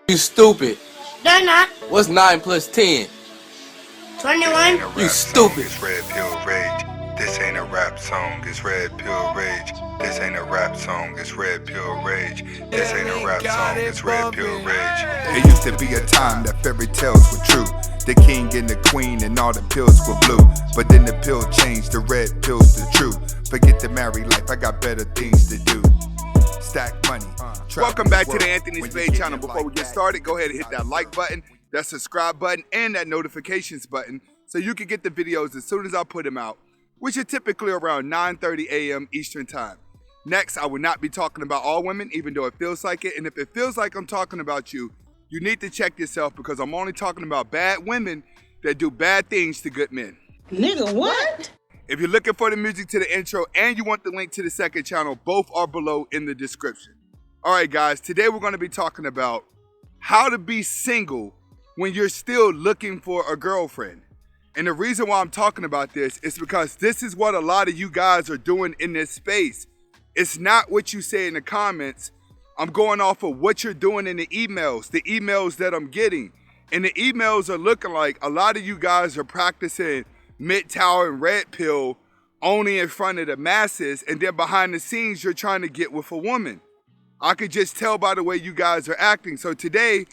You stupid. They're not. What's 9 plus 10? 21. You stupid. It's red pill rage. This ain't a rap song, it's red pill rage. This ain't a rap song, it's red pill rage. This ain't a rap song, it's red pill rage. It used to be a time that fairy tales were true. The king and the queen and all the pills were blue. But then the pill changed, the red pill's the truth. Forget the married life, I got better things to do. Stack money. Welcome back to the Anthony Spade channel. Before we get started, go ahead and hit that like button, that subscribe button, and that notifications button so you can get the videos as soon as I put them out, which are typically around 9:30 a.m. Eastern time. Next, I will not be talking about all women, even though it feels like it. And if it feels like I'm talking about you, you need to check yourself, because I'm only talking about bad women that do bad things to good men. Nigga, what? If you're looking for the music to the intro and you want the link to the second channel, both are below in the description. All right, guys, today we're going to be talking about how to be single when you're still looking for a girlfriend. And the reason why I'm talking about this is because this is what a lot of you guys are doing in this space. It's not what you say in the comments. I'm going off of what you're doing in the emails that I'm getting. And the emails are looking like a lot of you guys are practicing mid-tower and red pill only in front of the masses, and then behind the scenes you're trying to get with a woman. I could just tell by the way you guys are acting. So today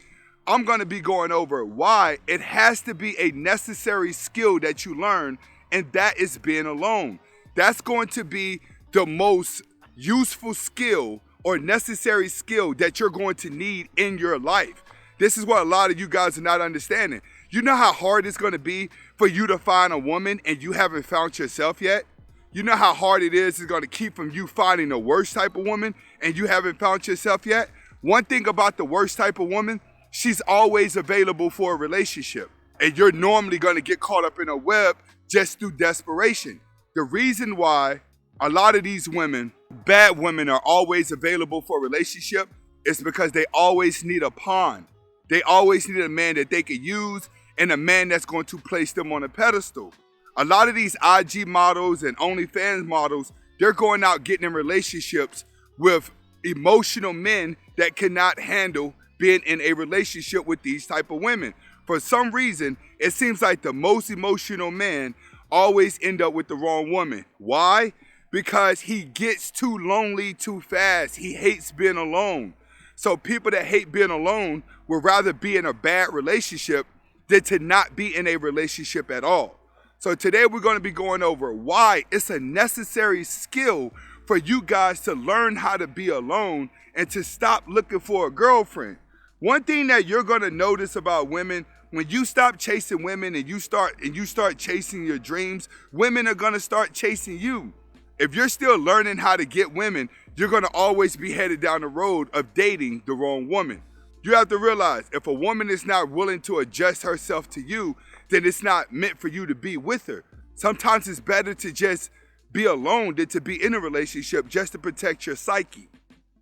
I'm going to be going over why it has to be a necessary skill that you learn, and that is being alone. That's going to be the most useful skill or necessary skill that you're going to need in your life. This is what a lot of you guys are not understanding. You know how hard it's going to be for you to find a woman and you haven't found yourself yet? You know how hard it is going to keep from you finding the worst type of woman and you haven't found yourself yet? One thing about the worst type of woman, she's always available for a relationship. And you're normally going to get caught up in a web just through desperation. The reason why a lot of these women, bad women, are always available for a relationship is because they always need a pawn. They always need a man that they can use and a man that's going to place them on a pedestal. A lot of these IG models and OnlyFans models, they're going out getting in relationships with emotional men that cannot handle being in a relationship with these type of women. For some reason, it seems like the most emotional men always end up with the wrong woman. Why? Because he gets too lonely too fast. He hates being alone. So people that hate being alone would rather be in a bad relationship than to not be in a relationship at all. So today we're going to be going over why it's a necessary skill for you guys to learn how to be alone and to stop looking for a girlfriend. One thing that you're going to notice about women, when you stop chasing women and you start chasing your dreams, women are going to start chasing you. If you're still learning how to get women, you're going to always be headed down the road of dating the wrong woman. You have to realize if a woman is not willing to adjust herself to you, then it's not meant for you to be with her. Sometimes it's better to just be alone than to be in a relationship just to protect your psyche.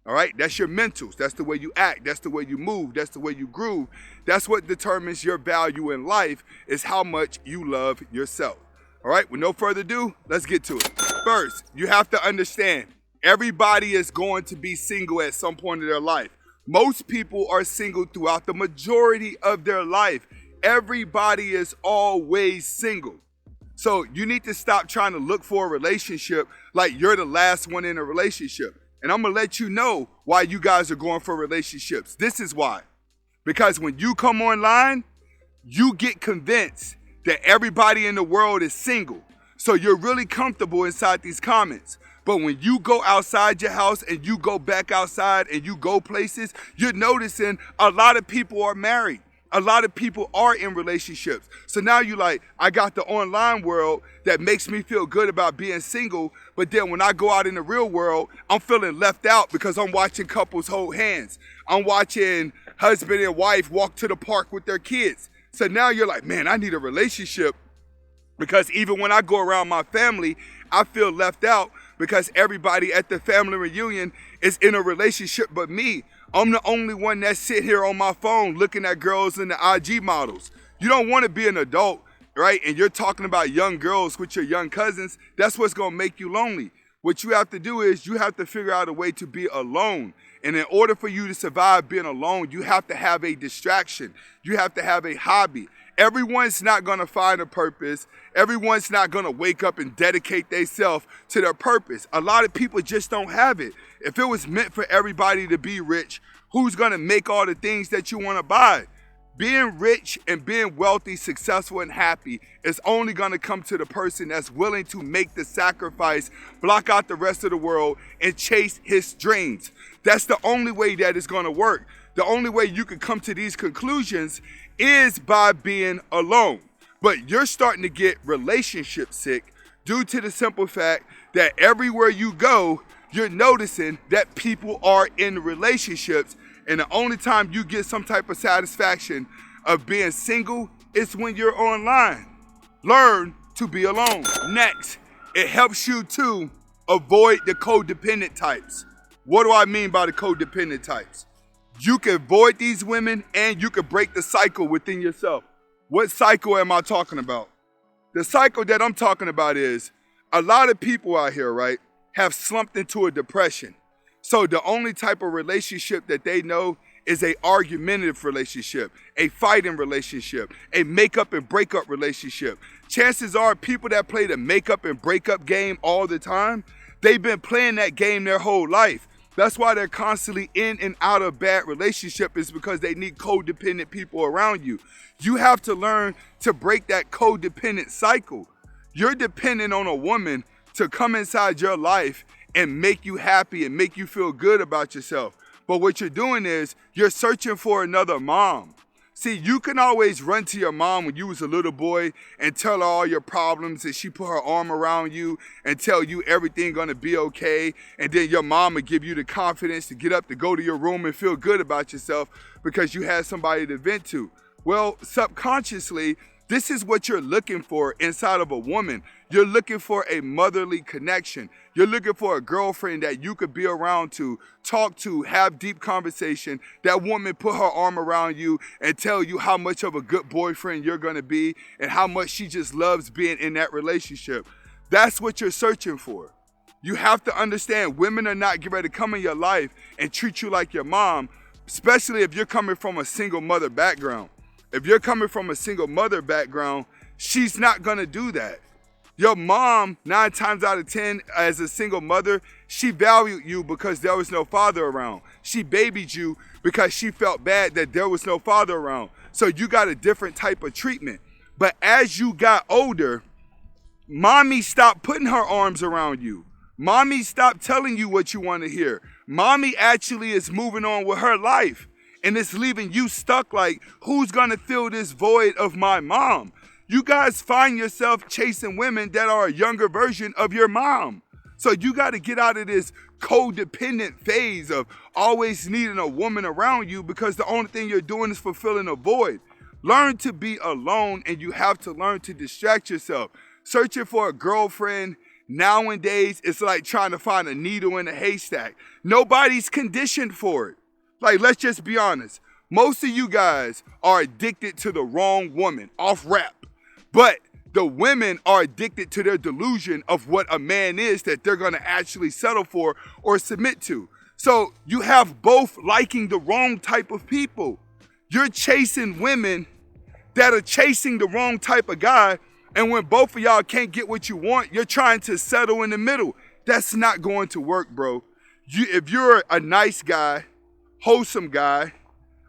All right, that's your mentals. That's the way you act. That's the way you move. That's the way you groove. That's what determines your value in life, is how much you love yourself. All right, with no further ado, let's get to it. First, you have to understand, everybody is going to be single at some point in their life. Most people are single throughout the majority of their life. Everybody is always single. So you need to stop trying to look for a relationship like you're the last one in a relationship. And I'm going to let you know why you guys are going for relationships. This is why. Because when you come online, you get convinced that everybody in the world is single. So you're really comfortable inside these comments. But when you go outside your house and you go back outside and you go places, you're noticing a lot of people are married. A lot of people are in relationships. So now you're like, I got the online world that makes me feel good about being single. But then when I go out in the real world, I'm feeling left out because I'm watching couples hold hands. I'm watching husband and wife walk to the park with their kids. So now you're like, man, I need a relationship, because even when I go around my family, I feel left out because everybody at the family reunion is in a relationship but me. I'm the only one that's sitting here on my phone looking at girls in the IG models. You don't want to be an adult, right? And you're talking about young girls with your young cousins. That's what's going to make you lonely. What you have to do is you have to figure out a way to be alone. And in order for you to survive being alone, you have to have a distraction. You have to have a hobby. Everyone's not going to find a purpose. Everyone's not going to wake up and dedicate themselves to their purpose. A lot of people just don't have it. If it was meant for everybody to be rich, who's going to make all the things that you want to buy? Being rich and being wealthy, successful, and happy is only going to come to the person that's willing to make the sacrifice, block out the rest of the world, and chase his dreams. That's the only way that it's going to work. The only way you can come to these conclusions is by being alone. But you're starting to get relationship sick due to the simple fact that everywhere you go, you're noticing that people are in relationships. And the only time you get some type of satisfaction of being single is when you're online. Learn to be alone. Next, it helps you to avoid the codependent types. What do I mean by the codependent types? You can avoid these women and you can break the cycle within yourself. What cycle am I talking about? The cycle that I'm talking about is a lot of people out here, right, have slumped into a depression. So the only type of relationship that they know is a argumentative relationship, a fighting relationship, a makeup and breakup relationship. Chances are people that play the makeup and breakup game all the time, they've been playing that game their whole life. That's why they're constantly in and out of bad relationship, is because they need codependent people around you. You have to learn to break that codependent cycle. You're dependent on a woman to come inside your life and make you happy and make you feel good about yourself. But what you're doing is you're searching for another mom. See, you can always run to your mom when you was a little boy and tell her all your problems, and she put her arm around you and tell you everything gonna be okay. And then your mom would give you the confidence to get up, to go to your room and feel good about yourself because you had somebody to vent to. Well, subconsciously, this is what you're looking for inside of a woman. You're looking for a motherly connection. You're looking for a girlfriend that you could be around to, talk to, have deep conversation. That woman put her arm around you and tell you how much of a good boyfriend you're gonna be and how much she just loves being in that relationship. That's what you're searching for. You have to understand women are not getting ready to come in your life and treat you like your mom, especially if you're coming from a single mother background. If you're coming from a single mother background, she's not gonna do that. Your mom, 9 times out of 10, as a single mother, she valued you because there was no father around. She babied you because she felt bad that there was no father around. So you got a different type of treatment. But as you got older, mommy stopped putting her arms around you. Mommy stopped telling you what you want to hear. Mommy actually is moving on with her life. And it's leaving you stuck like, who's gonna fill this void of my mom? You guys find yourself chasing women that are a younger version of your mom. So you gotta get out of this codependent phase of always needing a woman around you, because the only thing you're doing is fulfilling a void. Learn to be alone, and you have to learn to distract yourself. Searching for a girlfriend nowadays, it's like trying to find a needle in a haystack. Nobody's conditioned for it. Like, let's just be honest. Most of you guys are addicted to the wrong woman, off rap. But the women are addicted to their delusion of what a man is that they're gonna actually settle for or submit to. So you have both liking the wrong type of people. You're chasing women that are chasing the wrong type of guy, and when both of y'all can't get what you want, you're trying to settle in the middle. That's not going to work, bro. If you're a nice guy, wholesome guy,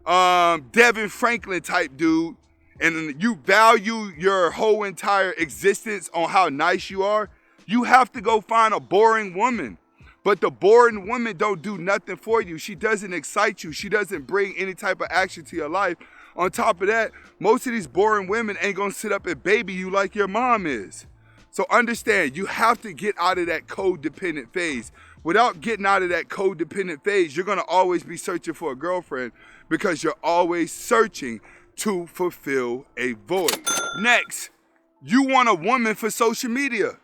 Devin Franklin type dude, and you value your whole entire existence on how nice you are, you have to go find a boring woman. But the boring woman don't do nothing for you. She doesn't excite you. She doesn't bring any type of action to your life. On top of that, most of these boring women ain't gonna sit up and baby you like your mom is. So understand, you have to get out of that codependent phase. Without getting out of that codependent phase, you're gonna always be searching for a girlfriend, because you're always searching to fulfill a void. Next, you want a woman for social media.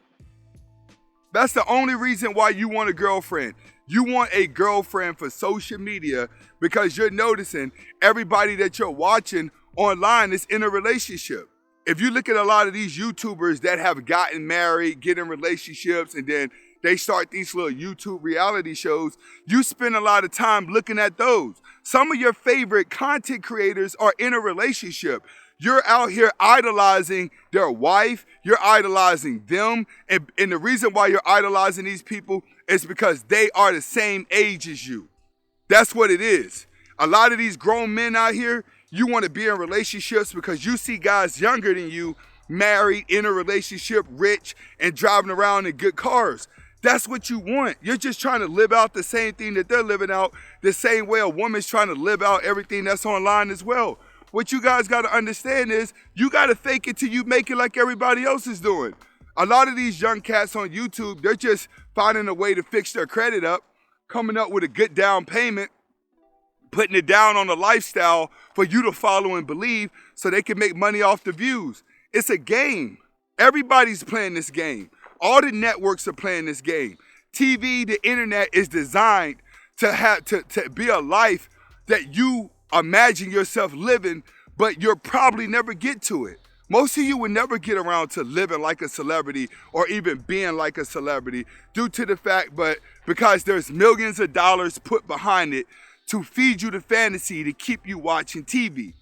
That's the only reason why you want a girlfriend. You want a girlfriend for social media because you're noticing everybody that you're watching online is in a relationship. If you look at a lot of these YouTubers that have gotten married, get in relationships, and then They start these little YouTube reality shows. You spend a lot of time looking at those. Some of your favorite content creators are in a relationship. You're out here idolizing their wife. You're idolizing them. And the reason why you're idolizing these people is because they are the same age as you. That's what it is. A lot of these grown men out here, you want to be in relationships because you see guys younger than you, married, in a relationship, rich, and driving around in good cars. That's what you want. You're just trying to live out the same thing that they're living out, the same way a woman's trying to live out everything that's online as well. What you guys got to understand is you got to fake it till you make it like everybody else is doing. A lot of these young cats on YouTube, they're just finding a way to fix their credit up, coming up with a good down payment, putting it down on a lifestyle for you to follow and believe so they can make money off the views. It's a game. Everybody's playing this game. All the networks are playing this game. TV, the internet is designed to have to be a life that you imagine yourself living, but you'll probably never get to it. Most of you will never get around to living like a celebrity or even being like a celebrity due to the fact, but because there's millions of dollars put behind it to feed you the fantasy to keep you watching TV.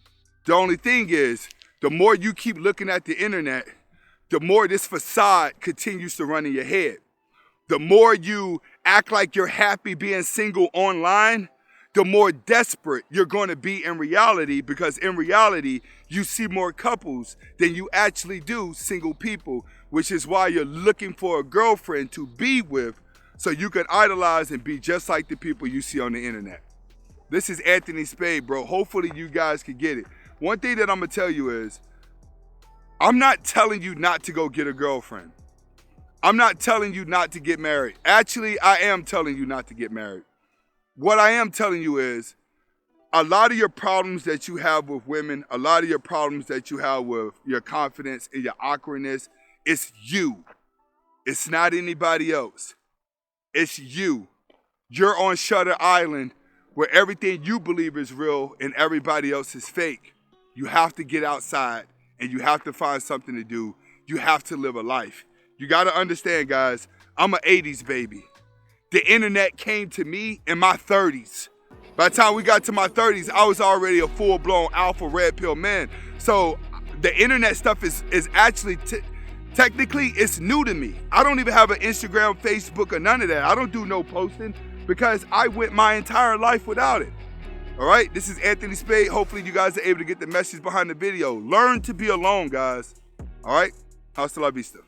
The only thing is, the more you keep looking at the internet, the more this facade continues to run in your head. The more you act like you're happy being single online, the more desperate you're going to be in reality, because in reality, you see more couples than you actually do single people, which is why you're looking for a girlfriend to be with so you can idolize and be just like the people you see on the internet. This is Anthony Spade, bro. Hopefully you guys can get it. One thing that I'm going to tell you is, I'm not telling you not to go get a girlfriend. I'm not telling you not to get married. Actually, I am telling you not to get married. What I am telling you is, a lot of your problems that you have with women, a lot of your problems that you have with your confidence and your awkwardness, it's you. It's not anybody else. It's you. You're on Shutter Island where everything you believe is real and everybody else is fake. You have to get outside and you have to find something to do. You have to live a life. You got to understand, guys, I'm an 80s baby. The internet came to me in my 30s. By the time we got to my 30s, I was already a full-blown alpha red pill man. So the internet stuff is actually, technically, it's new to me. I don't even have an Instagram, Facebook, or none of that. I don't do no posting because I went my entire life without it. All right, this is Anthony Spade. Hopefully you guys are able to get the message behind the video. Learn to be alone, guys. All right, hasta la vista.